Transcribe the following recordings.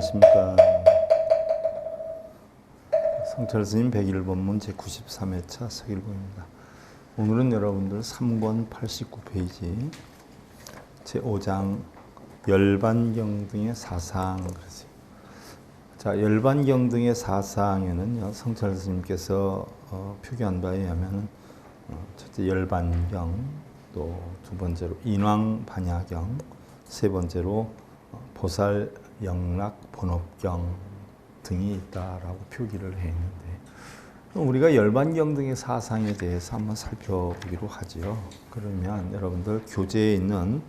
안녕하십니까. 성철 스님 101번문 제93회차 서길보입니다. 오늘은 여러분들 3권 89페이지 제5장 열반경 등의 사상. 자, 열반경 등의 사상에는요, 성철 스님께서 표기한 바에 의하면 첫째 열반경, 또 두 번째로 인왕반야경, 세 번째로 보살 영락 본업경 등이 있다라고 표기를 해 있는데, 우리가 열반경 등의 사상에 대해서 한번 살펴보기로 하지요. 그러면 여러분들 교재에 있는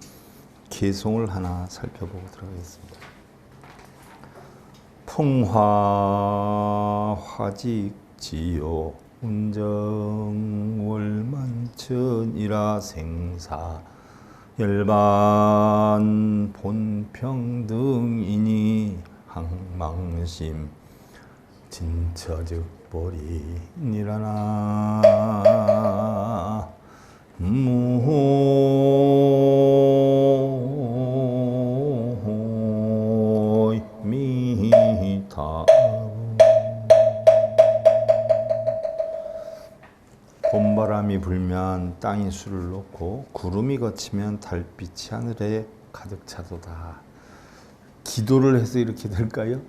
개송을 하나 살펴보고 들어가겠습니다. 풍화 화직지요 운정월만천이라 생사 열반 본평등이니 항망심 진처즉보리니라나 무미타. 봄바람이 불면 땅이 술을 놓고 구름이 걷히면 달빛이 하늘에 가득 차도다. 기도를 해서 이렇게 될까요?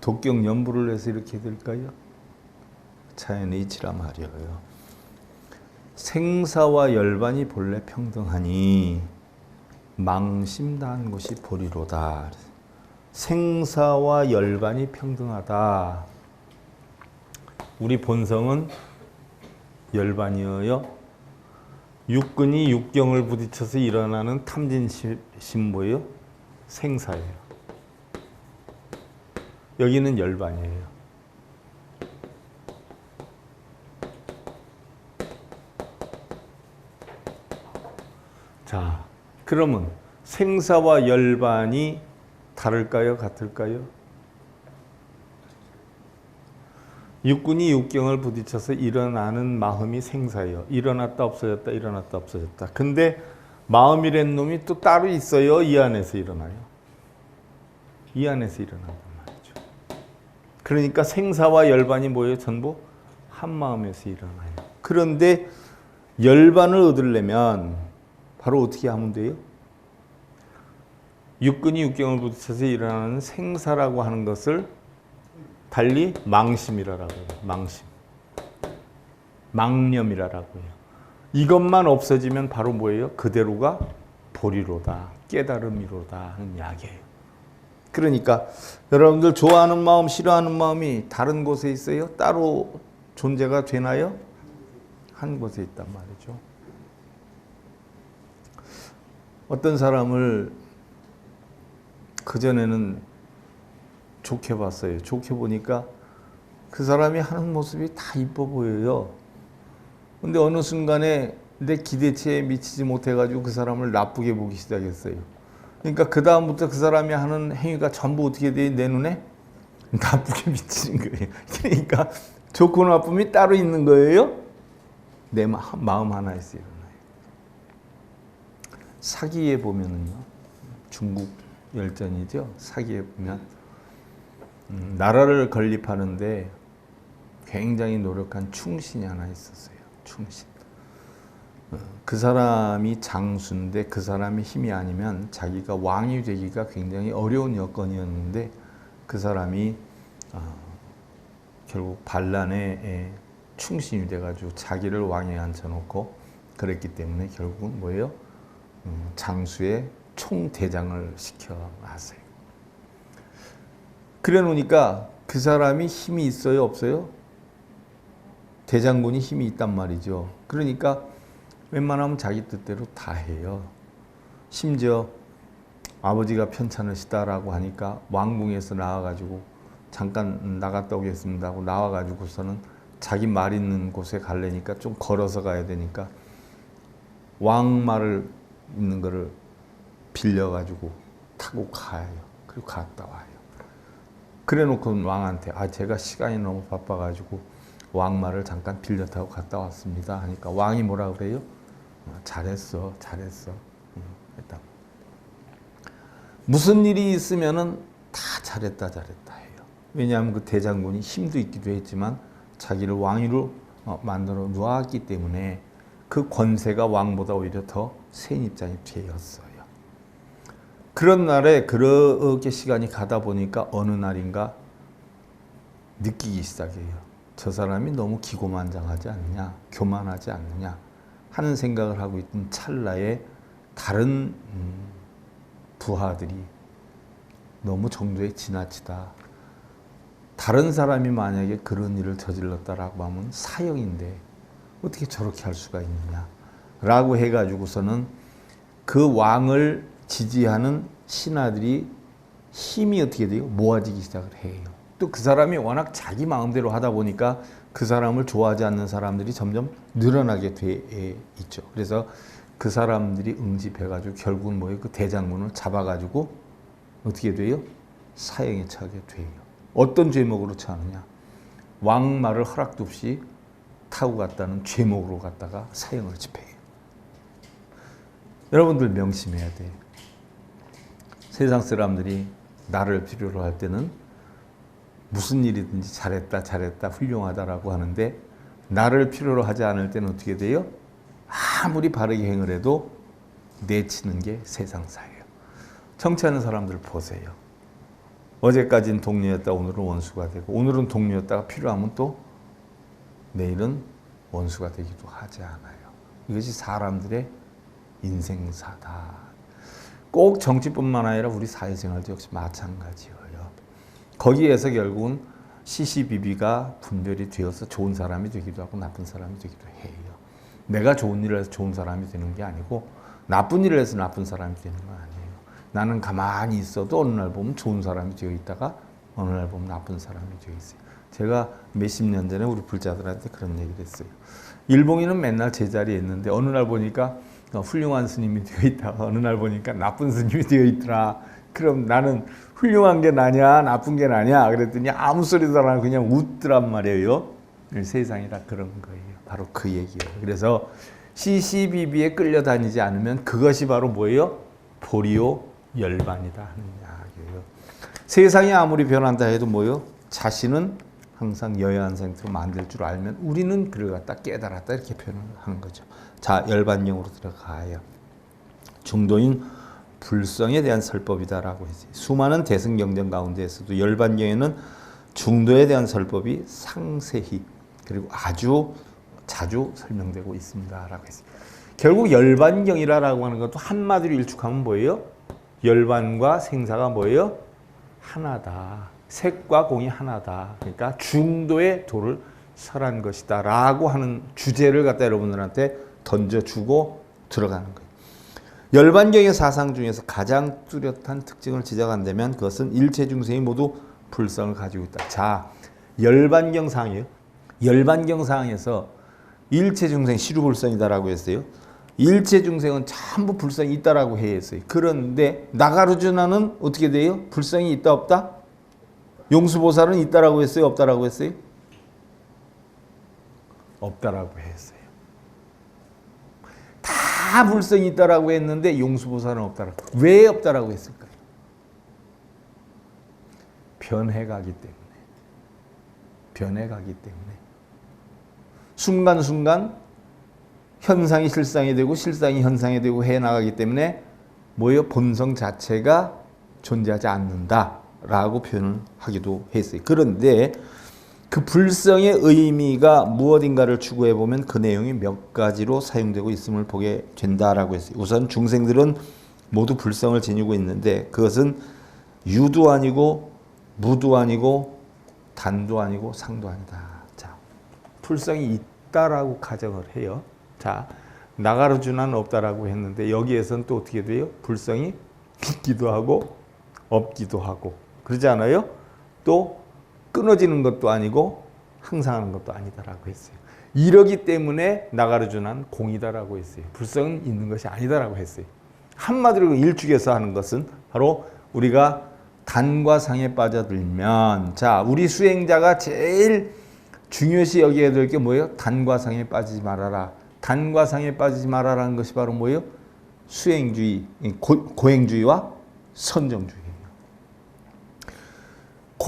독경 연부를 해서 이렇게 될까요? 자연의 이치라 말이에요. 생사와 열반이 본래 평등하니 망심다한 것이 보리로다. 생사와 열반이 평등하다. 우리 본성은 열반이어요. 육근이 육경을 부딪혀서 일어나는 탐진심보예요. 생사예요. 여기는 열반이에요. 자, 그러면 생사와 열반이 다를까요? 같을까요? 육군이 육경을 부딪혀서 일어나는 마음이 생사예요. 일어났다 없어졌다, 일어났다 없어졌다. 근데 마음이란 놈이 또 따로 있어요? 이 안에서 일어나요? 이 안에서 일어난단 말이죠. 그러니까 생사와 열반이 뭐예요? 전부 한 마음에서 일어나요. 그런데 열반을 얻으려면 바로 어떻게 하면 돼요? 육근이 육경을 부딪혀서 일어나는 생사라고 하는 것을 달리 망심이라고 해요. 망심. 망념이라고 해요. 이것만 없어지면 바로 뭐예요? 그대로가 보리로다. 깨달음이로다 하는 이야기예요. 그러니까 여러분들 좋아하는 마음, 싫어하는 마음이 다른 곳에 있어요? 따로 존재가 되나요? 한 곳에 있단 말이죠. 어떤 사람을 그전에는 좋게 봤어요. 좋게 보니까 그 사람이 하는 모습이 다 이뻐 보여요. 근데 어느 순간에 내 기대치에 미치지 못해가지고 그 사람을 나쁘게 보기 시작했어요. 그러니까 그 다음부터 그 사람이 하는 행위가 전부 어떻게 돼? 내 눈에 나쁘게 비치는 거예요. 그러니까 좋고 나쁨이 따로 있는 거예요. 내 마음 하나에서 일어나요. 사기에 보면은요, 중국 열전이죠. 사기에 보면 나라를 건립하는데 굉장히 노력한 충신이 하나 있었어요. 충신. 그 사람이 장수인데 그 사람의 힘이 아니면 자기가 왕이 되기가 굉장히 어려운 여건이었는데 그 사람이 결국 반란에 충신이 돼가지고 자기를 왕에 앉혀놓고 그랬기 때문에 결국은 뭐예요? 장수의 총대장을 시켜놨어요. 그래 놓으니까 그 사람이 힘이 있어요? 없어요? 대장군이 힘이 있단 말이죠. 그러니까 웬만하면 자기 뜻대로 다 해요. 심지어 아버지가 편찮으시다라고 하니까 왕궁에서 나와가지고 잠깐 나갔다 오겠습니다 하고 나와가지고서는 자기 말 있는 곳에 가려니까 좀 걸어서 가야 되니까 왕말을 있는 거를 빌려가지고 타고 가요. 그리고 갔다 와요. 그래 놓고 왕한테 제가 시간이 너무 바빠가지고 왕말을 잠깐 빌려 타고 갔다 왔습니다 하니까 왕이 뭐라 그래요? 잘했어. 했다. 무슨 일이 있으면은 다 잘했다 잘했다 해요. 왜냐하면 그 대장군이 힘도 있기도 했지만 자기를 왕위로 만들어 놓았기 때문에 그 권세가 왕보다 오히려 더 센 입장이 되었어요. 그런 날에 그렇게 시간이 가다 보니까 어느 날인가 느끼기 시작해요. 저 사람이 너무 기고만장하지 않느냐, 교만하지 않느냐 하는 생각을 하고 있던 찰나에 다른 부하들이 너무 정도에 지나치다. 다른 사람이 만약에 그런 일을 저질렀다라고 하면 사형인데 어떻게 저렇게 할 수가 있느냐라고 해가지고서는 그 왕을 지지하는 신하들이 힘이 어떻게 돼요? 모아지기 시작을 해요. 또 그 사람이 워낙 자기 마음대로 하다 보니까 그 사람을 좋아하지 않는 사람들이 점점 늘어나게 돼 있죠. 그래서 그 사람들이 응집해가지고 결국은 뭐예요? 그 대장군을 잡아가지고 어떻게 돼요? 사형에 처하게 돼요. 어떤 죄목으로 처하느냐? 왕 말을 허락도 없이 타고 갔다는 죄목으로 갔다가 사형을 집행해요. 여러분들 명심해야 돼요. 세상 사람들이 나를 필요로 할 때는 무슨 일이든지 잘했다, 잘했다, 훌륭하다라고 하는데 나를 필요로 하지 않을 때는 어떻게 돼요? 아무리 바르게 행을 해도 내치는 게 세상사예요. 청취하는 사람들 보세요. 어제까지는 동료였다 오늘은 원수가 되고 오늘은 동료였다가 필요하면 또 내일은 원수가 되기도 하지 않아요. 이것이 사람들의 인생사다. 꼭 정치뿐만 아니라 우리 사회생활도 역시 마찬가지예요. 거기에서 결국은 시시비비가 분별이 되어서 좋은 사람이 되기도 하고 나쁜 사람이 되기도 해요. 내가 좋은 일을 해서 좋은 사람이 되는 게 아니고 나쁜 일을 해서 나쁜 사람이 되는 건 아니에요. 나는 가만히 있어도 어느 날 보면 좋은 사람이 되어 있다가 어느 날 보면 나쁜 사람이 되어 있어요. 제가 몇십 년 전에 우리 불자들한테 그런 얘기를 했어요. 일봉이는 맨날 제자리에 있는데 어느 날 보니까 훌륭한 스님이 되어 있다가 어느 날 보니까 나쁜 스님이 되어 있더라. 그럼 나는 훌륭한 게 나냐 나쁜 게 나냐 그랬더니 아무 소리도 안 하고 그냥 웃더란 말이에요. 세상이라 그런 거예요. 바로 그 얘기예요. 그래서 시시비비에 끌려다니지 않으면 그것이 바로 뭐예요? 보리오 열반이다 하는 이야기예요. 세상이 아무리 변한다 해도 뭐예요? 자신은 항상 여여한 상태로 만들 줄 알면 우리는 그를 갖다 깨달았다 이렇게 표현을 하는 거죠. 자, 열반경으로 들어가요. 중도인 불성에 대한 설법이다라고 했어요. 수많은 대승 경전 가운데에서도 열반경에는 중도에 대한 설법이 상세히 그리고 아주 자주 설명되고 있습니다라고 했어요. 결국 열반경이라고 하는 것도 한마디로 일축하면 뭐예요? 열반과 생사가 뭐예요? 하나다. 색과 공이 하나다. 그러니까 중도의 도를 설한 것이다 라고 하는 주제를 갖다 여러분들한테 던져주고 들어가는 거예요. 열반경의 사상 중에서 가장 뚜렷한 특징을 지적한다면 그것은 일체 중생이 모두 불성을 가지고 있다. 자, 열반경 사항이에요. 열반경 사항에서 일체 중생 시루불성이다라고 했어요. 일체 중생은 전부 불성이 있다라고 했어요. 그런데 나가르주나는 어떻게 돼요? 불성이 있다 없다? 용수보살은 있다라고 했어요? 없다라고 했어요? 없다라고 했어요. 다 불성이 있다라고 했는데 용수보살은 없다라고. 왜 없다라고 했을까요? 변해가기 때문에. 변해가기 때문에. 순간순간 현상이 실상이 되고 실상이 현상이 되고 해나가기 때문에 뭐예요? 본성 자체가 존재하지 않는다라고 표현을 하기도 했어요. 그런데 그 불성의 의미가 무엇인가를 추구해 보면 그 내용이 몇 가지로 사용되고 있음을 보게 된다라고 했어요. 우선 중생들은 모두 불성을 지니고 있는데 그것은 유도 아니고 무도 아니고 단도 아니고 상도 아니다. 자, 불성이 있다라고 가정을 해요. 자, 나가르주나는 없다라고 했는데 여기에서는 또 어떻게 돼요? 불성이 있기도 하고 없기도 하고 그러지 않아요? 또 끊어지는 것도 아니고 항상 하는 것도 아니다라고 했어요. 이러기 때문에 나가르주나는 공이다라고 했어요. 불성은 있는 것이 아니다라고 했어요. 한마디로 일축에서 하는 것은 바로 우리가 단과 상에 빠져들면 자, 우리 수행자가 제일 중요시 여겨야 될 게 뭐예요? 단과 상에 빠지지 말아라. 단과 상에 빠지지 말아라는 것이 바로 뭐예요? 수행주의, 고행주의와 선정주의예요.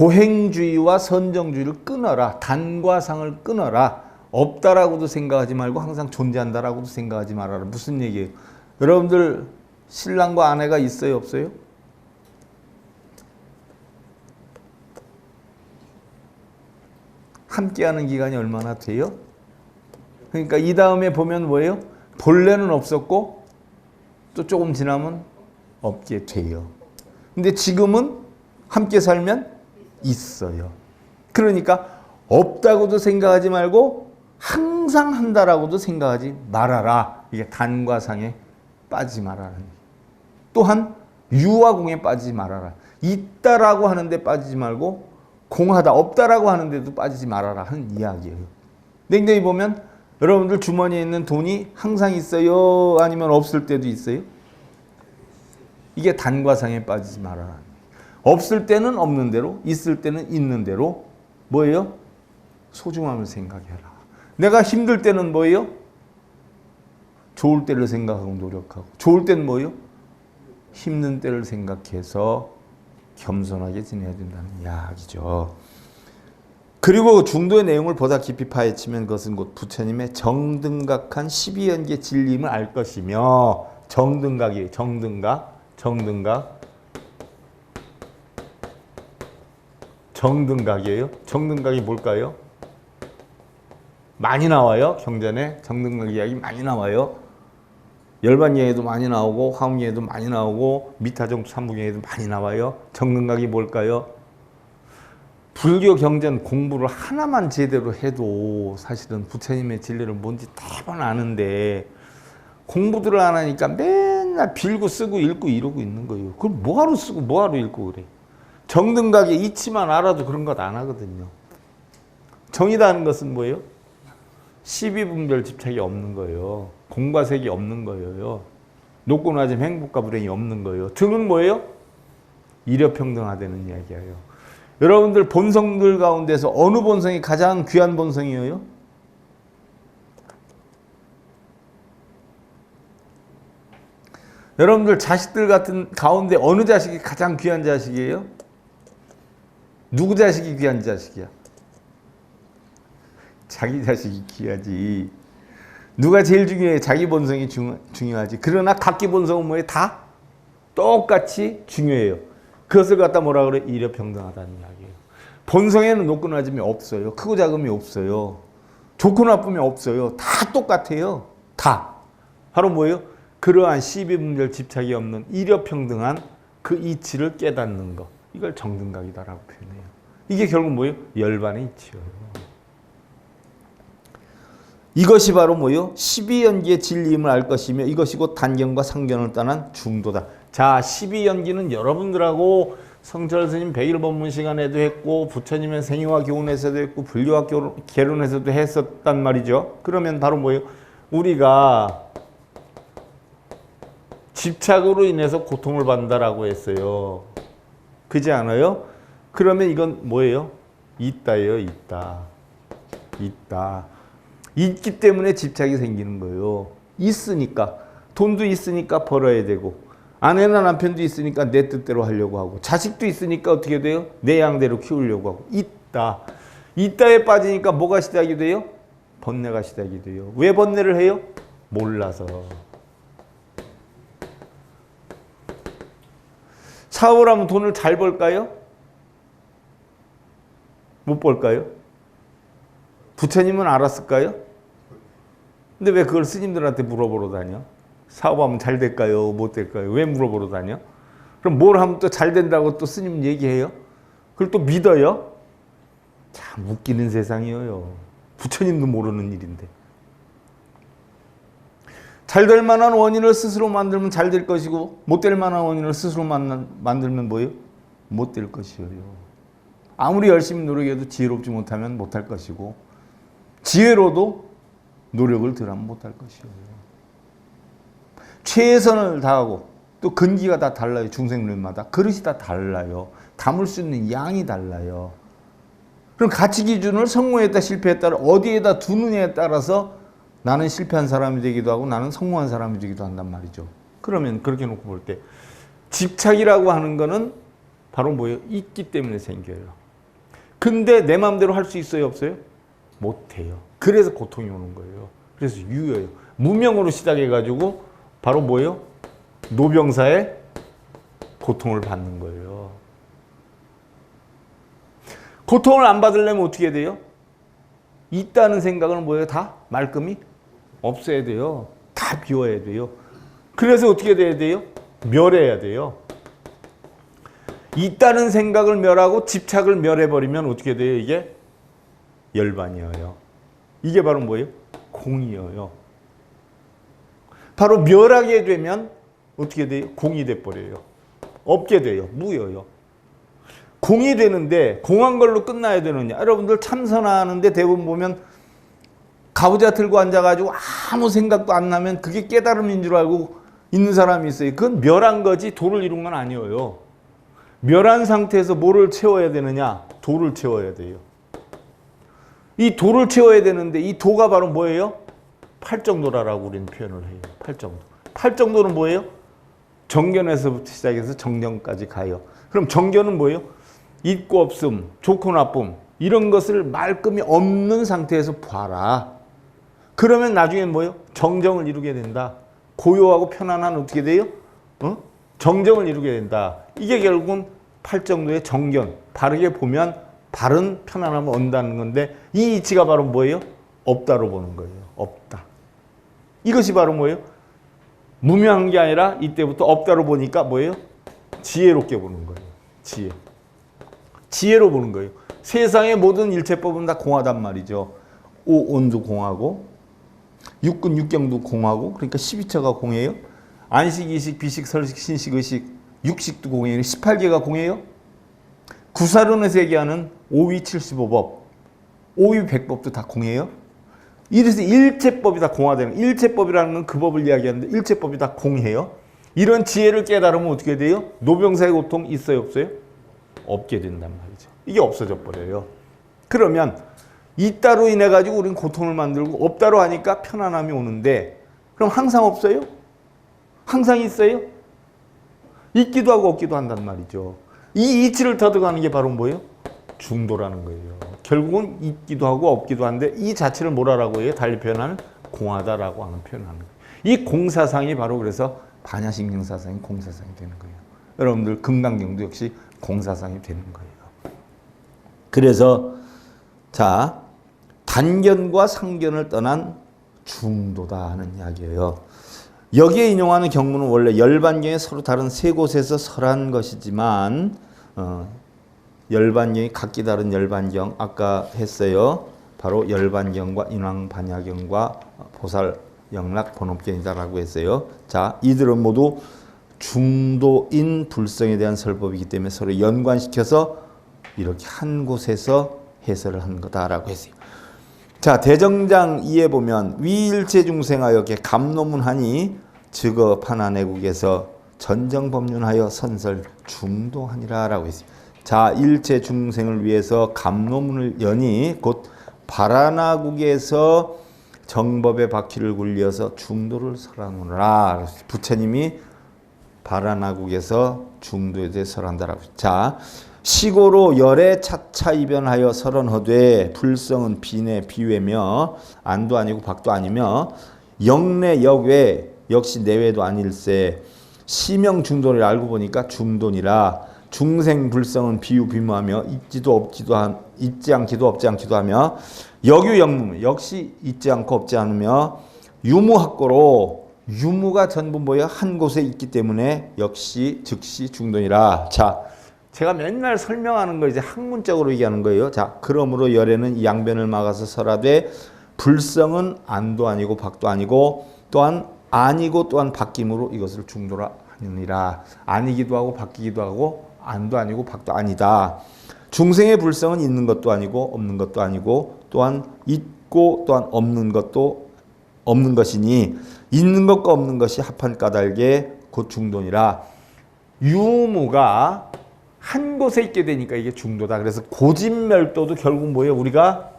고행주의와 선정주의를 끊어라. 단과 상을 끊어라. 없다라고도 생각하지 말고 항상 존재한다라고도 생각하지 말아라. 무슨 얘기예요? 여러분들 신랑과 아내가 있어요, 없어요? 함께하는 기간이 얼마나 돼요? 그러니까 이 다음에 보면 뭐예요? 본래는 없었고 또 조금 지나면 없게 돼요. 근데 지금은 함께 살면 있어요. 그러니까 없다고도 생각하지 말고 항상 한다라고도 생각하지 말아라. 이게 단과 상에 빠지지 말아라. 또한 유와 공에 빠지지 말아라. 있다라고 하는데 빠지지 말고 공하다, 없다라고 하는데도 빠지지 말아라 하는 이야기예요. 냉정히 보면 여러분들 주머니에 있는 돈이 항상 있어요? 아니면 없을 때도 있어요? 이게 단과 상에 빠지지 말아라. 없을 때는 없는 대로, 있을 때는 있는 대로 뭐예요? 소중함을 생각해라. 내가 힘들 때는 뭐예요? 좋을 때를 생각하고 노력하고, 좋을 때는 뭐예요? 힘든 때를 생각해서 겸손하게 지내야 된다는 이야기죠. 그리고 중도의 내용을 보다 깊이 파헤치면 그것은 곧 부처님의 정등각한 12연계 진리임을 알 것이며, 정등각이에요. 정등각이에요. 정등각이 뭘까요? 많이 나와요. 경전에 정등각 이야기 많이 나와요. 열반경에도 많이 나오고 화엄경에도 많이 나오고 미타정 삼부경에도 많이 나와요. 정등각이 뭘까요? 불교 경전 공부를 하나만 제대로 해도 사실은 부처님의 진리를 뭔지 대번 아는데 공부들을 안 하니까 맨날 빌고 쓰고 읽고 이러고 있는 거예요. 그럼 뭐하러 쓰고 뭐하러 읽고 그래. 정등각의 이치만 알아도 그런 것 안 하거든요. 정이라는 것은 뭐예요? 12분별 집착이 없는 거예요. 공과 색이 없는 거예요. 높고 낮은 행복과 불행이 없는 거예요. 등은 뭐예요? 일여평등하다는 이야기예요. 여러분들 본성들 가운데서 어느 본성이 가장 귀한 본성이에요? 여러분들 자식들 같은 가운데 어느 자식이 가장 귀한 자식이에요? 누구 자식이 귀한 자식이야? 자기 자식이 귀하지. 누가 제일 중요해? 자기 본성이 중요하지. 그러나 각기 본성은 뭐예요? 다 똑같이 중요해요. 그것을 갖다 뭐라 그래? 일여평등하다는 이야기예요. 본성에는 높고 낮음이 없어요. 크고 작음이 없어요. 좋고 나쁨이 없어요. 다 똑같아요. 다. 바로 뭐예요? 그러한 12분별 집착이 없는 일여평등한 그 이치를 깨닫는 것. 이걸 정등각이다라고 표현해요. 이게 결국 뭐예요? 열반의 이치예요. 이것이 바로 뭐예요? 12연기의 진리임을 알 것이며 이것이 곧 단견과 상견을 떠난 중도다. 자, 12연기는 여러분들하고 성철 스님 100일 법문 시간에도 했고 부처님의 생애와 교훈에서도 했고 불교와 개론에서도 했었단 말이죠. 그러면 바로 뭐예요? 우리가 집착으로 인해서 고통을 받는다라고 했어요. 그지 않아요? 그러면 이건 뭐예요? 있다예요. 있다. 있기 때문에 집착이 생기는 거예요. 있으니까. 돈도 있으니까 벌어야 되고 아내나 남편도 있으니까 내 뜻대로 하려고 하고 자식도 있으니까 어떻게 돼요? 내 양대로 키우려고 하고 있다. 있다에 빠지니까 뭐가 시작이 돼요? 번뇌가 시작이 돼요. 왜 번뇌를 해요? 몰라서. 사업을 하면 돈을 잘 벌까요? 못 벌까요? 부처님은 알았을까요? 근데 왜 그걸 스님들한테 물어보러 다녀? 사업하면 잘 될까요? 못 될까요? 왜 물어보러 다녀? 그럼 뭘 하면 또 잘 된다고 또 스님 얘기해요? 그걸 또 믿어요? 참 웃기는 세상이에요. 부처님도 모르는 일인데. 잘 될 만한 원인을 스스로 만들면 잘 될 것이고 못 될 만한 원인을 스스로 만들면 뭐예요? 못 될 것이에요. 아무리 열심히 노력해도 지혜롭지 못하면 못할 것이고 지혜로도 노력을 덜하면 못할 것이에요. 최선을 다하고 또 근기가 다 달라요. 중생들마다. 그릇이 다 달라요. 담을 수 있는 양이 달라요. 그럼 가치 기준을 성공했다 실패했다를 어디에다 두느냐에 따라서 나는 실패한 사람이 되기도 하고 나는 성공한 사람이 되기도 한단 말이죠. 그러면 그렇게 놓고 볼 때 집착이라고 하는 거는 바로 뭐예요? 있기 때문에 생겨요. 근데 내 마음대로 할 수 있어요, 없어요? 못해요. 그래서 고통이 오는 거예요. 그래서 유효해요. 무명으로 시작해가지고 바로 뭐예요? 노병사의 고통을 받는 거예요. 고통을 안 받으려면 어떻게 돼요? 있다는 생각은 뭐예요? 다 말끔히 없애야 돼요. 다 비워야 돼요. 그래서 어떻게 돼야 돼요? 멸해야 돼요. 있다는 생각을 멸하고 집착을 멸해버리면 어떻게 돼요? 이게 열반이에요. 이게 바로 뭐예요? 공이에요. 바로 멸하게 되면 어떻게 돼요? 공이 돼버려요. 없게 돼요. 무여요. 공이 되는데 공한 걸로 끝나야 되느냐? 여러분들 참선하는데 대부분 보면 가부좌 들고 앉아가지고 아무 생각도 안 나면 그게 깨달음인 줄 알고 있는 사람이 있어요. 그건 멸한 거지 도를 이룬 건 아니에요. 멸한 상태에서 뭐를 채워야 되느냐? 도를 채워야 돼요. 이 도를 채워야 되는데 이 도가 바로 뭐예요? 팔정도라고 우리는 표현을 해요. 팔정도. 팔정도는 뭐예요? 정견에서부터 시작해서 정견까지 가요. 그럼 정견은 뭐예요? 있고 없음, 좋고 나쁨 이런 것을 말끔히 없는 상태에서 봐라. 그러면 나중엔 뭐예요? 정정을 이루게 된다. 고요하고 편안한 어떻게 돼요? 정정을 이루게 된다. 이게 결국은 팔정도의 정견. 바르게 보면 바른 편안함을 얻는다는 건데 이 이치가 바로 뭐예요? 없다로 보는 거예요. 없다. 이것이 바로 뭐예요? 무명한 게 아니라 이때부터 없다로 보니까 뭐예요? 지혜롭게 보는 거예요. 지혜. 지혜로 보는 거예요. 세상의 모든 일체법은 다 공하단 말이죠. 오온도 공하고 육군 육경도 공하고 그러니까 12처가 공해요. 안식, 이식, 비식, 설식, 신식, 의식, 육식도 공해요. 18개가 공해요. 구사론에서 얘기하는 5위 75법, 5위 100법도 다 공해요. 이래서 일체법이 다 공화되는 거예요. 일체법이라는 건 그 법을 이야기하는데 일체법이 다 공해요. 이런 지혜를 깨달으면 어떻게 돼요? 노병사의 고통 있어요, 없어요? 없게 된단 말이죠. 이게 없어져 버려요. 그러면 있다로 인해 가지고 우리는 고통을 만들고 없다로 하니까 편안함이 오는데 그럼 항상 없어요? 항상 있어요? 있기도 하고 없기도 한단 말이죠. 이 이치를 터득하는 게 바로 뭐예요? 중도라는 거예요. 결국은 있기도 하고 없기도 한데 이 자체를 뭐라고 해요? 달리 표현하면 공하다라고 하는 표현하는 거예요. 이 공사상이 바로 그래서 반야심경사상이 공사상이 되는 거예요. 여러분들 금강경도 역시 공사상이 되는 거예요. 그래서 자 단견과 상견을 떠난 중도다 하는 이야기예요. 여기에 인용하는 경문은 원래 열반경에 서로 다른 세 곳에서 설한 것이지만 열반경이 각기 다른 열반경 아까 했어요. 바로 열반경과 인왕반야경과 보살영락본업경이다라고 했어요. 자, 이들은 모두 중도인 불성에 대한 설법이기 때문에 서로 연관시켜서 이렇게 한 곳에서 해설을 한 거다라고 했어요. 자, 대정장 2에 보면 위일체 중생하여 감노문하니 즉업하나 내국에서 전정법륜하여 선설 중도하니라라고 했어요. 자, 일체 중생을 위해서 감노문을 여니 곧 바라나국에서 정법의 바퀴를 굴려서 중도를 설하노라. 부처님이 바라나국에서 중도에 대해 설한다라고. 자, 시고로 열에 차차 이변하여 설언하되 불성은 비내 비외며 안도 아니고 밖도 아니며 영내 역외 역시 내외도 아닐세. 시명 중도를 알고 보니까 중도니라. 중생 불성은 비유 비무하며 있지 않기도 없지 않기도 하며 역유 역무 역시 있지 않고 없지 않으며 유무학고로 유무가 전부 뭐야 한 곳에 있기 때문에 역시 즉시 중도니라. 자, 제가 맨날 설명하는 거 이제 학문적으로 얘기하는 거예요. 자, 그러므로 열에는 이 양변을 막아서 설하되 불성은 안도 아니고 밖도 아니고 또한 아니고 또한 바뀜으로 이것을 중도라 하느니라. 아니기도 하고 바뀌기도 하고 안도 아니고 밖도 아니다. 중생의 불성은 있는 것도 아니고 없는 것도 아니고 또한 있고 또한 없는 것도 없는 것이니 있는 것과 없는 것이 합한 까닭에 곧 중도니라. 유무가 한 곳에 있게 되니까 이게 중도다. 그래서 고진멸도도 결국 뭐예요? 우리가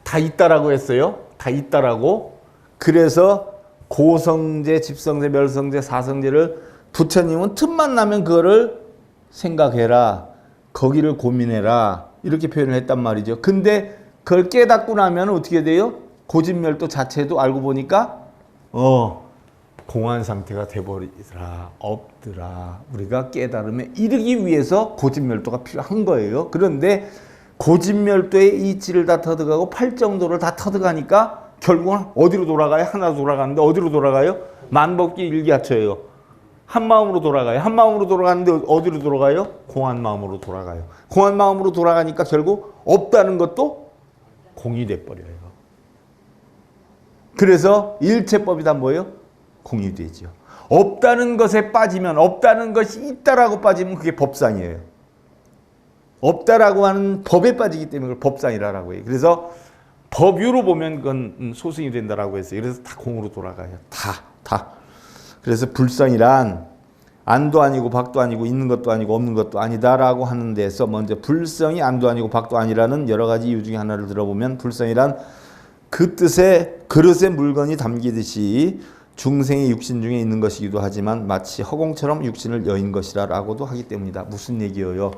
다 있다라고 했어요. 다 있다라고. 그래서 고성제, 집성제, 멸성제, 사성제를 부처님은 틈만 나면 그거를 생각해라. 거기를 고민해라. 이렇게 표현을 했단 말이죠. 근데 그걸 깨닫고 나면 어떻게 돼요? 고진멸도 자체도 알고 보니까 공한 상태가 돼버리더라. 없더라. 우리가 깨달음에 이르기 위해서 고진멸도가 필요한 거예요. 그런데 고진멸도의 이치를 다 터득하고 팔정도를 다 터득하니까 결국은 어디로 돌아가요? 하나 돌아가는데 어디로 돌아가요? 만법기 일기하처예요. 한 마음으로 돌아가요. 한 마음으로 돌아가는데 어디로 돌아가요? 공한 마음으로 돌아가요. 공한 마음으로 돌아가니까 결국 없다는 것도 공이 돼버려요. 그래서 일체법이 다 뭐예요? 공이 되죠. 없다는 것에 빠지면, 없다는 것이 있다라고 빠지면 그게 법상이에요. 없다라고 하는 법에 빠지기 때문에 그걸 법상이라고 해요. 그래서 법유로 보면 그건 소승이 된다라고 했어요. 그래서 다 공으로 돌아가요. 다. 그래서 불성이란 안도 아니고 박도 아니고 있는 것도 아니고 없는 것도 아니다라고 하는 데서 먼저 불성이 안도 아니고 박도 아니라는 여러 가지 이유 중에 하나를 들어보면 불성이란 그 뜻에 그릇에 물건이 담기듯이 중생의 육신 중에 있는 것이기도 하지만 마치 허공처럼 육신을 여인 것이라고도 하기 때문이다. 무슨 얘기예요?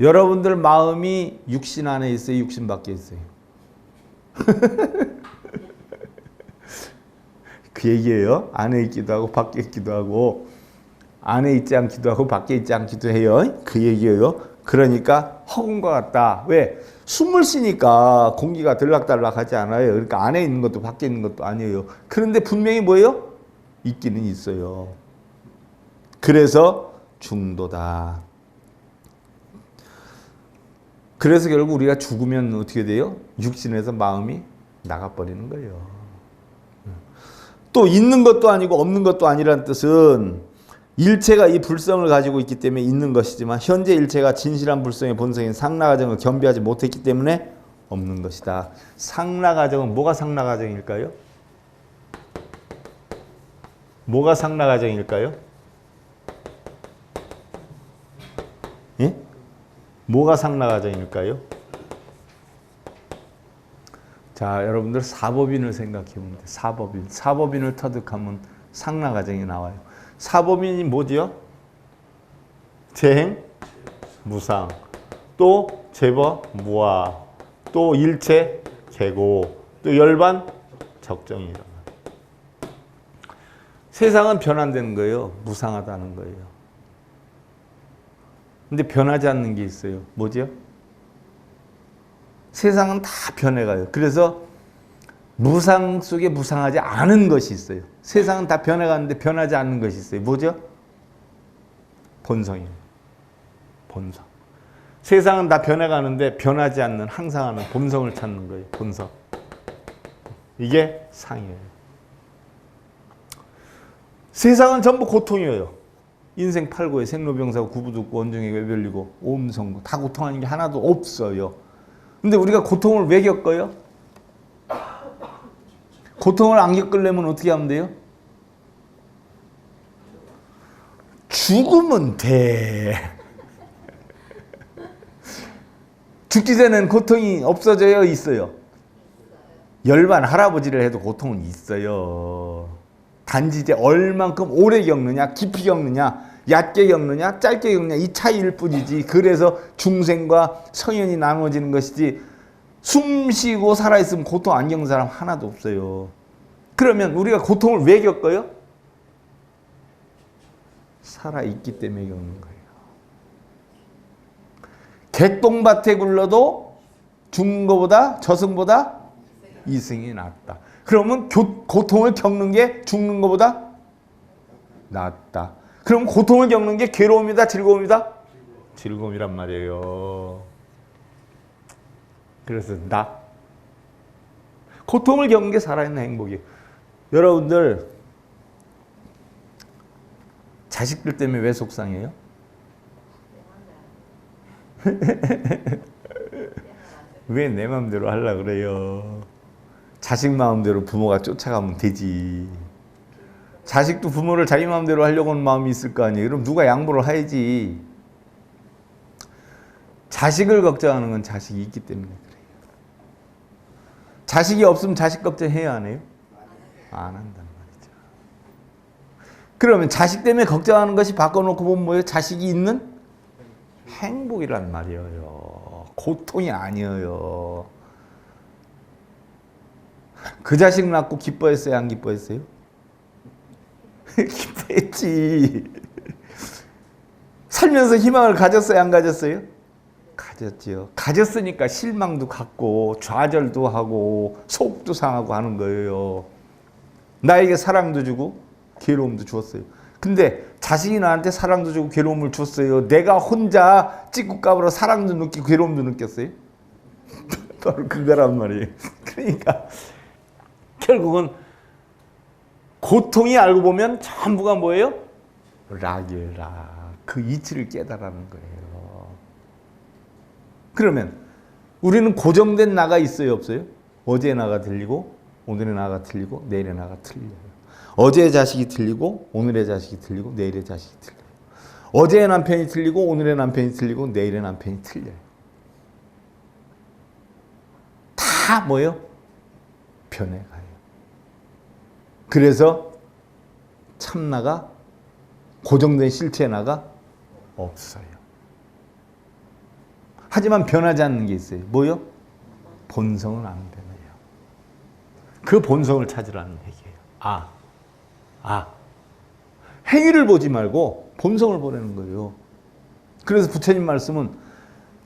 여러분들 마음이 육신 안에 있어요? 육신 밖에 있어요? 그 얘기예요. 안에 있기도 하고 밖에 있기도 하고 안에 있지 않기도 하고 밖에 있지 않기도 해요. 그 얘기예요. 그러니까 허공과 같다. 왜? 숨을 쉬니까 공기가 들락달락하지 않아요. 그러니까 안에 있는 것도 밖에 있는 것도 아니에요. 그런데 분명히 뭐예요? 있기는 있어요. 그래서 중도다. 그래서 결국 우리가 죽으면 어떻게 돼요? 육신에서 마음이 나가버리는 거예요. 또 있는 것도 아니고 없는 것도 아니라는 뜻은 일체가 이 불성을 가지고 있기 때문에 있는 것이지만 현재 일체가 진실한 불성의 본성인 상라가정을 겸비하지 못했기 때문에 없는 것이다. 상라가정은 뭐가 상라가정일까요? 뭐가 상라가정일까요? 예? 뭐가 상라가정일까요? 자, 여러분들 사법인을 생각해 보면 돼요. 사법인. 사법인을 터득하면 상라가정이 나와요. 사법인이 뭐지요? 재행, 무상, 또 재법, 무아, 또 일체, 재고, 또 열반, 적정이다. 세상은 변환되는 거예요. 무상하다는 거예요. 근데 변하지 않는 게 있어요. 뭐지요? 세상은 다 변해가요. 그래서 무상 속에 무상하지 않은 것이 있어요. 세상은 다 변해가는데 변하지 않는 것이 있어요. 뭐죠? 본성이에요. 본성. 세상은 다 변해가는데 변하지 않는 항상하는 본성을 찾는 거예요. 본성. 이게 상이에요. 세상은 전부 고통이에요. 인생 팔고에 생로병사고 구부듣고 원중에 외별리고 오음성고 다 고통하는 게 하나도 없어요. 근데 우리가 고통을 왜 겪어요? 고통을 안 겪으려면 어떻게 하면 돼요? 죽으면 돼. 죽기 전에는 고통이 없어져요? 있어요? 열반 할아버지를 해도 고통은 있어요. 단지 이제 얼만큼 오래 겪느냐, 깊이 겪느냐, 얕게 겪느냐, 짧게 겪느냐 이 차이일 뿐이지. 그래서 중생과 성현이 나눠지는 것이지 숨 쉬고 살아있으면 고통 안 겪는 사람 하나도 없어요. 그러면 우리가 고통을 왜 겪어요? 살아있기 때문에 겪는 거예요. 개똥밭에 굴러도 죽는 것보다 저승보다 이승이 낫다. 그러면 고통을 겪는 게 죽는 것보다 낫다. 그럼 고통을 겪는 게 괴로움이다, 즐거움이다? 즐거움이란 말이에요. 그래서 고통을 겪는 게 살아있는 행복이에요. 여러분들 자식들 때문에 왜 속상해요? 왜 내 마음대로 하려고 그래요? 자식 마음대로 부모가 쫓아가면 되지. 자식도 부모를 자기 마음대로 하려고 하는 마음이 있을 거 아니에요. 그럼 누가 양보를 해야지. 자식을 걱정하는 건 자식이 있기 때문에 그래요. 자식이 없으면 자식 걱정해야 안 해요? 안 한단 말이죠. 그러면 자식 때문에 걱정하는 것이 바꿔놓고 보면 뭐예요? 자식이 있는 행복이란 말이에요. 고통이 아니에요. 그 자식 낳고 기뻐했어요? 안 기뻐했어요? 기뻐했지. 살면서 희망을 가졌어요? 안 가졌어요? 가졌지요. 가졌으니까 실망도 갖고 좌절도 하고 속도 상하고 하는 거예요. 나에게 사랑도 주고 괴로움도 주었어요. 근데 자식이 나한테 사랑도 주고 괴로움을 줬어요. 내가 혼자 찍고 까불어 사랑도 느끼고 괴로움도 느꼈어요. 바로 그거란 말이에요. 그러니까 결국은 고통이 알고 보면 전부가 뭐예요? 락이에요. 락. 그 이치를 깨달아는 거예요. 그러면 우리는 고정된 나가 있어요? 없어요? 어제의 나가 들리고 오늘의 나가 틀리고 내일의 나가 틀려요. 어제의 자식이 틀리고 오늘의 자식이 틀리고 내일의 자식이 틀려요. 어제의 남편이 틀리고 오늘의 남편이 틀리고 내일의 남편이 틀려요. 다 뭐예요? 변해가요. 그래서 참나가 고정된 실체의 나가 없어요. 하지만 변하지 않는 게 있어요. 뭐요? 본성은 안 변해요. 그 본성을 찾으라는 얘기예요. 행위를 보지 말고 본성을 보라는 거예요. 그래서 부처님 말씀은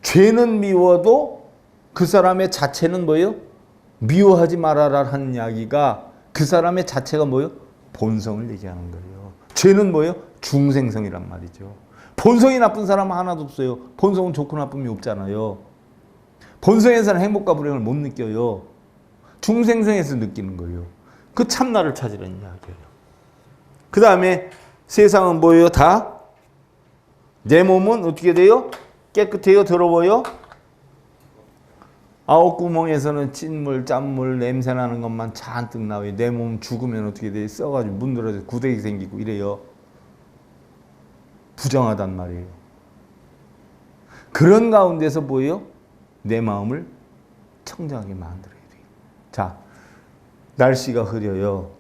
죄는 미워도 그 사람의 자체는 뭐예요? 미워하지 말아라 하는 이야기가 그 사람의 자체가 뭐예요? 본성을 얘기하는 거예요. 죄는 뭐예요? 중생성이란 말이죠. 본성이 나쁜 사람은 하나도 없어요. 본성은 좋고 나쁨이 없잖아요. 본성에서는 행복과 불행을 못 느껴요. 중생성에서 느끼는 거예요. 그 참나를 찾으라는 이야기예요. 그 다음에 세상은 뭐예요? 다 내 몸은 어떻게 돼요? 깨끗해요? 더러워요? 아홉 구멍에서는 찐물, 짠물, 냄새나는 것만 잔뜩 나와요. 내 몸 죽으면 어떻게 돼요? 써가지고 문드러져 구데기 생기고 이래요. 부정하단 말이에요. 그런 가운데서 뭐예요? 내 마음을 청정하게 만들어야 돼요. 자, 날씨가 흐려요.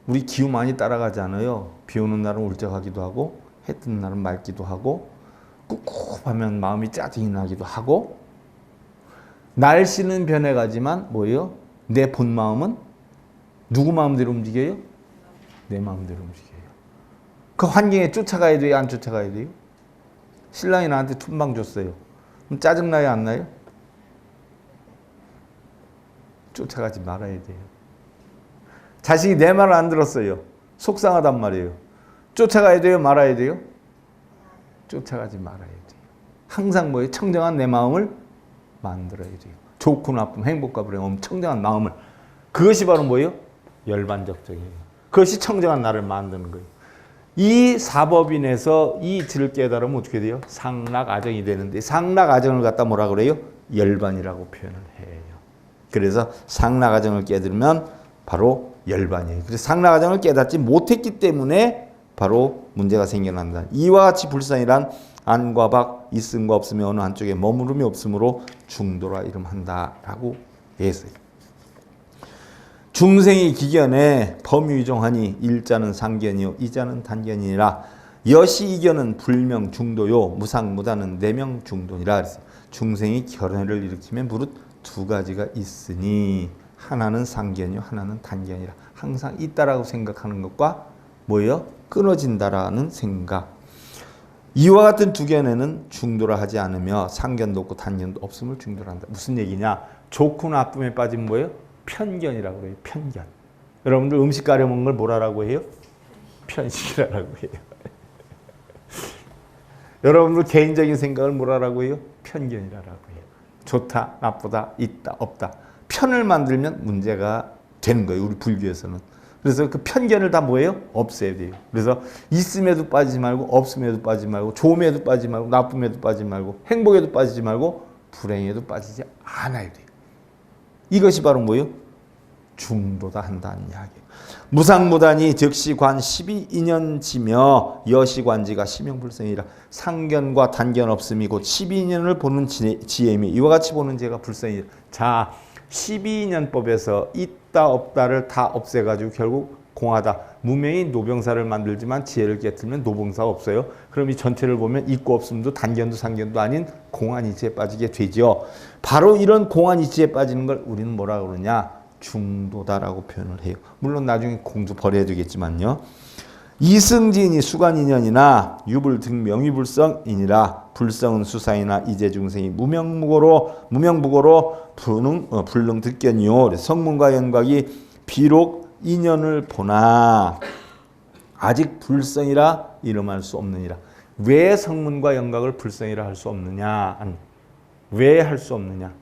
우리 기후 많이 따라가잖아요. 비 오는 날은 울적하기도 하고 해 뜨는 날은 맑기도 하고 꿉꿉하면 마음이 짜증이 나기도 하고 날씨는 변해가지만 뭐예요? 내 본 마음은 누구 마음대로 움직여요? 내 마음대로 움직여요. 그 환경에 쫓아가야 돼요? 안 쫓아가야 돼요? 신랑이 나한테 툰방 줬어요. 그럼 짜증나요? 안 나요? 쫓아가지 말아야 돼요. 자식이 내 말을 안 들었어요. 속상하단 말이에요. 쫓아가야 돼요? 말아야 돼요? 쫓아가지 말아야 돼요. 항상 뭐예요? 청정한 내 마음을 만들어야 돼요. 좋고 나쁨, 행복과 불행, 청정한 마음을. 그것이 바로 뭐예요? 열반적정이에요. 그것이 청정한 나를 만드는 거예요. 이 사법인에서 이 질을 깨달으면 어떻게 돼요? 상락아정이 되는데 상락아정을 갖다 뭐라 그래요? 열반이라고 표현을 해요. 그래서 상락아정을 깨달으면 바로 열반이에요. 그래서 상락아정을 깨닫지 못했기 때문에 바로 문제가 생겨난다. 이와 같이 불상이란 안과 밖, 있음과 없음의 어느 한쪽에 머무름이 없으므로 중도라 이름한다라고 했어요. 중생이 기견에 범위정하니 일자는 상견이요 이자는 단견이라 여시 이견은 불명 중도요 무상무다는 내명 중도니라 그랬어요. 중생이 결연을 일으키면 무릇 두 가지가 있으니 하나는 상견이요 하나는 단견이라 항상 있다라고 생각하는 것과 뭐예요? 끊어진다라는 생각. 이와 같은 두 견에는 중도라 하지 않으며 상견도 없고 단견도 없음을 중도한다. 무슨 얘기냐? 좋고 나쁨에 빠진 뭐예요? 편견이라고 그래요. 편견. 여러분들 음식 가려 먹는 걸 뭐라고 해요? 편식이라고 해요. 여러분들 개인적인 생각을 뭐라고 해요? 편견이라고 해요. 좋다, 나쁘다, 있다, 없다. 편을 만들면 문제가 되는 거예요. 우리 불교에서는. 그래서 그 편견을 다 뭐예요? 없애야 돼요. 그래서 있음에도 빠지지 말고 없음에도 빠지지 말고 좋음에도 빠지지 말고 나쁨에도 빠지지 말고 행복에도 빠지지 말고 불행에도 빠지지 않아야 돼요. 이것이 바로 뭐예요? 중도다 한다는 이야기예요. 무상무단이 즉시관 12인연지며 여시관지가 심형불성이라 상견과 단견 없음이 곧 12인연을 보는 지혜이며 이와 같이 보는 지혜가 불성이라. 자, 12인연법에서 있다 없다를 다 없애가지고 결국 공하다. 무명이 노병사를 만들지만 지혜를 깨뜨리면 노병사가 없어요. 그럼 이 전체를 보면 있고 없음도 단견도 상견도 아닌 공안이치에 빠지게 되죠. 바로 이런 공안이치에 빠지는 걸 우리는 뭐라 그러냐? 중도다라고 표현을 해요. 물론 나중에 공도 버려야 되겠지만요. 이승진이 수관인연이나 유불 등 명의불성이니라. 불성은 수사이나 이재중생이 무명무고로 불능 득견이요. 성문과 연각이 비록 인연을 보나 아직 불성이라 이름할 수 없느니라. 왜 성문과 연각을 불성이라 할 수 없느냐? 왜 할 수 없느냐?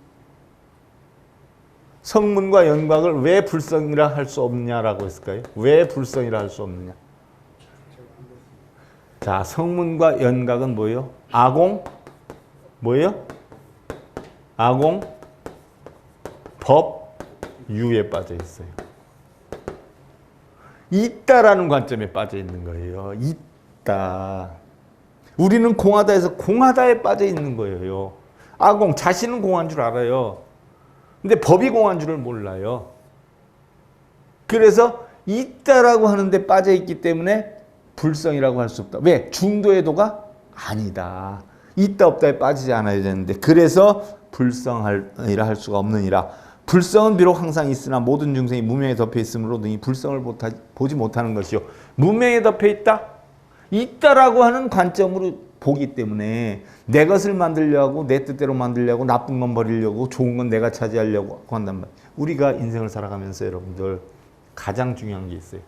성문과 연각을 왜 불성이라 할 수 없느냐라고 했을까요? 왜 불성이라 할 수 없느냐? 자, 성문과 연각은 뭐예요? 아공 뭐예요? 아공 법 유에 빠져 있어요. 있다라는 관점에 빠져 있는 거예요. 있다. 우리는 공하다에서 공하다에 빠져 있는 거예요. 아공 자신은 공한 줄 알아요. 근데 법이 공한 줄을 몰라요. 그래서 있다라고 하는데 빠져 있기 때문에 불성이라고 할 수 없다. 왜? 중도의 도가 아니다. 있다 없다에 빠지지 않아야 되는데 그래서 불성이라 할 수가 없느니라. 불성은 비록 항상 있으나 모든 중생이 무명에 덮여 있으므로 능히 불성을 보지 못하는 것이요. 무명에 덮여 있다? 있다라고 하는 관점으로 보기 때문에 내 것을 만들려고 내 뜻대로 만들려고 나쁜 건 버리려고 좋은 건 내가 차지하려고 한단 말이에요. 우리가 인생을 살아가면서 여러분들 가장 중요한 게 있어요.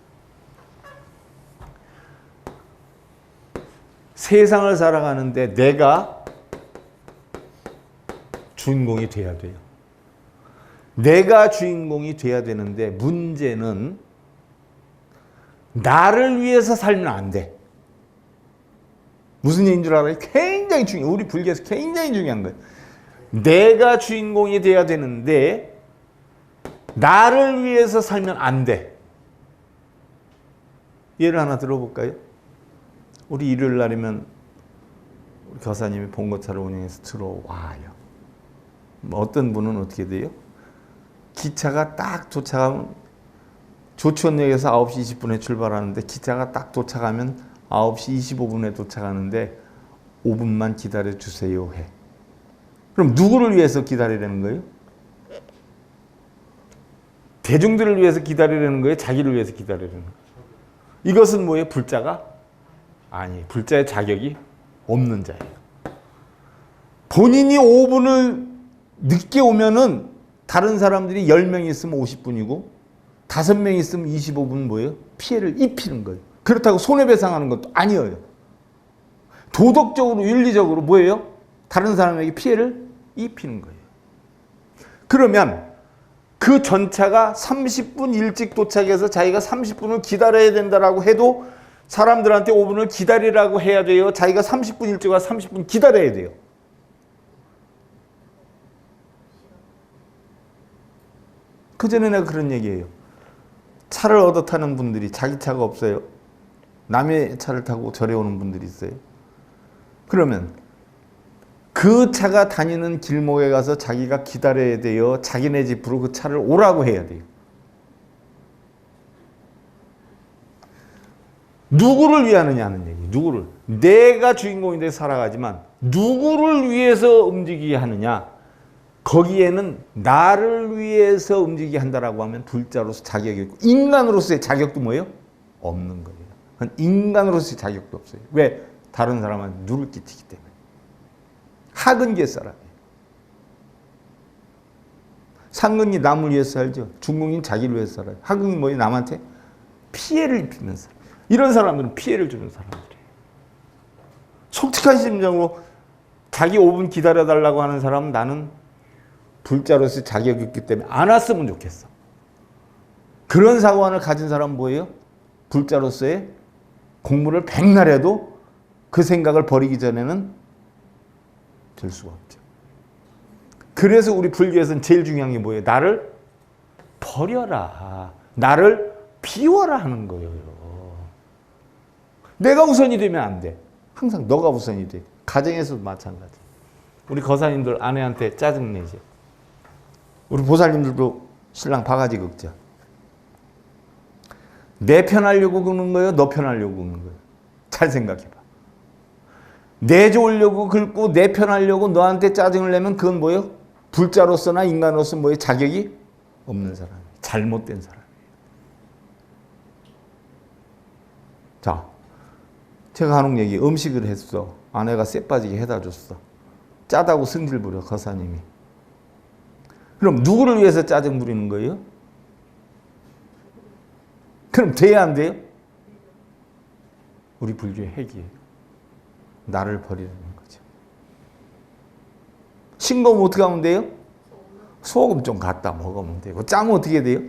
세상을 살아가는데 내가 주인공이 돼야 돼요. 내가 주인공이 돼야 되는데 문제는 나를 위해서 살면 안 돼. 무슨 얘기인 줄 알아요? 굉장히 중요해요. 우리 불교에서 굉장히 중요한 거예요. 내가 주인공이 돼야 되는데 나를 위해서 살면 안 돼. 예를 하나 들어볼까요? 우리 일요일 날이면 우리 교사님이 봉고차를 운영해서 들어와요. 어떤 분은 어떻게 돼요? 기차가 딱 도착하면 조치원역에서 9시 20분에 출발하는데 기차가 딱 도착하면 9시 25분에 도착하는데 5분만 기다려주세요 해. 그럼 누구를 위해서 기다리라는 거예요? 대중들을 위해서 기다리라는 거예요? 자기를 위해서 기다리라는 거예요? 이것은 뭐예요? 불자가? 아니, 불자의 자격이 없는 자예요. 본인이 5분을 늦게 오면은 다른 사람들이 10명 있으면 50분이고 5명 있으면 25분 뭐예요? 피해를 입히는 거예요. 그렇다고 손해배상하는 것도 아니에요. 도덕적으로 윤리적으로 뭐예요? 다른 사람에게 피해를 입히는 거예요. 그러면 그 전차가 30분 일찍 도착해서 자기가 30분을 기다려야 된다라고 해도 사람들한테 5분을 기다리라고 해야 돼요. 자기가 30분 일찍 와서 30분 기다려야 돼요. 그전에 내가 그런 얘기예요. 차를 얻어 타는 분들이 자기 차가 없어요. 남의 차를 타고 절에 오는 분들이 있어요. 그러면 그 차가 다니는 길목에 가서 자기가 기다려야 돼요. 자기네 집으로 그 차를 오라고 해야 돼요. 누구를 위하느냐는 얘기. 누구를. 내가 주인공인데 살아가지만 누구를 위해서 움직이게 하느냐. 거기에는 나를 위해서 움직이게 한다라고 하면 불자로서 자격이 있고 인간으로서의 자격도 뭐예요? 없는 거예요. 인간으로서의 자격도 없어요. 왜? 다른 사람한테 누를 끼치기 때문에. 하근계 사람이에요. 상근이 남을 위해서 살죠. 중국인 자기를 위해서 살아요. 하근이 뭐예요? 남한테 피해를 입히는 사람. 이런 사람들은 피해를 주는 사람들이에요. 솔직한 심정으로 자기 5분 기다려달라고 하는 사람은 나는 불자로서 자격이 있기 때문에 안 왔으면 좋겠어. 그런 사고관을 가진 사람은 뭐예요? 불자로서의 공부를 백날 해도 그 생각을 버리기 전에는 될 수가 없죠. 그래서 우리 불교에서는 제일 중요한 게 뭐예요? 나를 버려라. 나를 비워라 하는 거예요. 내가 우선이 되면 안 돼. 항상 너가 우선이 돼. 가정에서도 마찬가지. 우리 거사님들 아내한테 짜증내지. 우리 보살님들도 신랑 바가지 긁자. 내 편하려고 긁는 거예요? 너 편하려고 긁는 거예요? 잘 생각해봐. 내 좋으려고 긁고 내 편하려고 너한테 짜증을 내면 그건 뭐예요? 불자로서나 인간으로서 뭐예요? 자격이 없는 사람, 잘못된 사람. 자, 제가 하는 얘기, 음식을 했어. 아내가 쎄 빠지게 해다 줬어. 짜다고 승질 부려, 거사님이. 그럼 누구를 위해서 짜증 부리는 거예요? 그럼 돼야 안 돼요? 우리 불교의 핵이에요. 나를 버리라는 거죠. 싱거우면 어떻게 하면 돼요? 소금 좀 갖다 먹으면 되고, 짜면 어떻게 돼요?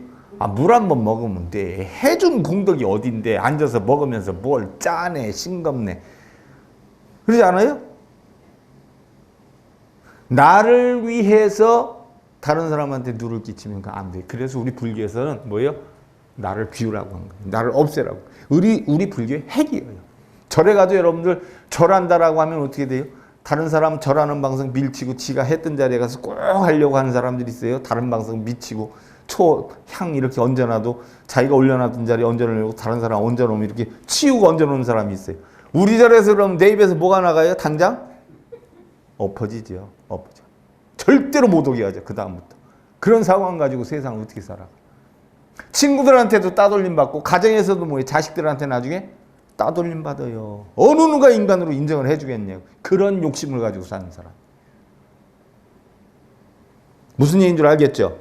물 한 번 먹으면 돼. 해준 공덕이 어딘데 앉아서 먹으면서 뭘 짜네, 싱겁네. 그러지 않아요? 나를 위해서 다른 사람한테 누를 끼치면 안 돼. 그래서 우리 불교에서는 뭐예요? 나를 비우라고 하는 거예요. 나를 없애라고. 우리 불교의 핵이에요. 절에 가도 여러분들 절한다라고 하면 어떻게 돼요? 다른 사람 절하는 방송 밀치고 지가 했던 자리에 가서 꼭 하려고 하는 사람들이 있어요. 다른 방송 미치고 향 이렇게 얹어놔도 자기가 올려놨던 자리에 얹어놓으려고 다른 사람 얹어놓으면 이렇게 치우고 얹어놓는 사람이 있어요. 우리 절에서 그럼 내 입에서 뭐가 나가요? 당장? 엎어지죠. 엎어져. 절대로 못 오게 하죠. 그 다음부터. 그런 상황 가지고 세상을 어떻게 살아? 친구들한테도 따돌림 받고 가정에서도 뭐예요? 자식들한테 나중에 따돌림 받아요. 어느 누가 인간으로 인정을 해주겠냐고. 그런 욕심을 가지고 사는 사람. 무슨 얘기인 줄 알겠죠?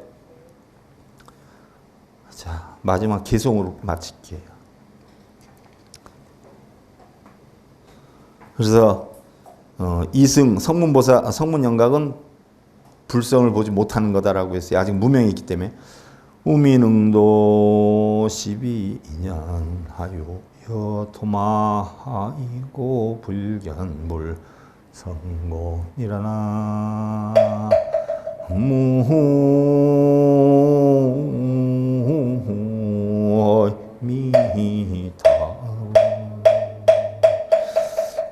자, 마지막 개송으로 마칠게요. 그래서 이승 성문보사 성문영각은 불성을 보지 못하는 거다라고 했어요. 아직 무명이 있기 때문에. 우미능도 12인연 하요 여토마하이고 불견물 성곤이라나 무미타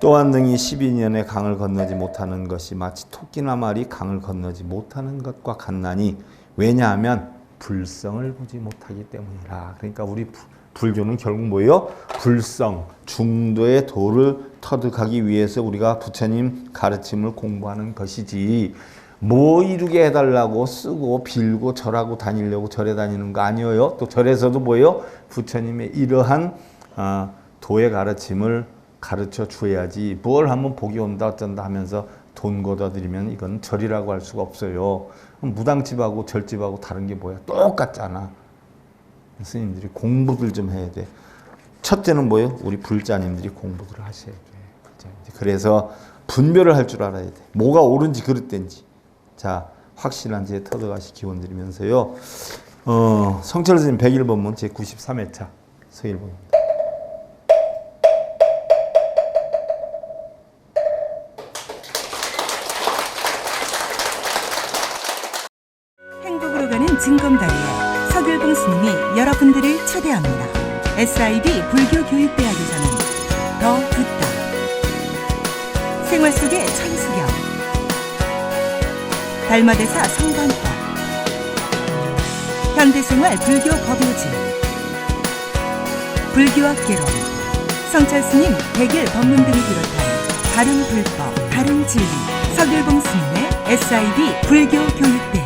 또한 능히 12년의 강을 건너지 못하는 것이 마치 토끼나 말이 강을 건너지 못하는 것과 같나니 왜냐하면 불성을 보지 못하기 때문이라. 그러니까 우리 불교는 결국 뭐예요? 불성, 중도의 도를 터득하기 위해서 우리가 부처님 가르침을 공부하는 것이지 뭐 이루게 해달라고 쓰고 빌고 절하고 다니려고 절에 다니는 거 아니에요. 또 절에서도 뭐예요? 부처님의 이러한 도의 가르침을 가르쳐 줘야지 뭘 하면 복이 온다 어쩐다 하면서 돈 걷어들이면 이건 절이라고 할 수가 없어요. 무당집하고 절집하고 다른 게 뭐야? 똑같잖아. 스님들이 공부들 좀 해야 돼. 첫째는 뭐예요? 우리 불자님들이 공부들을 하셔야 돼. 그래서 분별을 할 줄 알아야 돼. 뭐가 옳은지 그릇된지. 자, 확실한 지혜 터득하시 기원 드리면서요. 성철 스님 101번문 제93회차 서일본입니다. 행복으로 가는 징검다리에 서길봉 스님이 여러분들을 초대합니다. SIB 불교교육대학에서는 더 듣다, 생활 속의 천수경, 달마대사 성관법, 현대생활 불교 법요지, 불교학개론, 성철 스님 100일 법문 등을 비롯한 다른 불법, 다른 진리, 서길봉 스님의 SIB 불교교육대학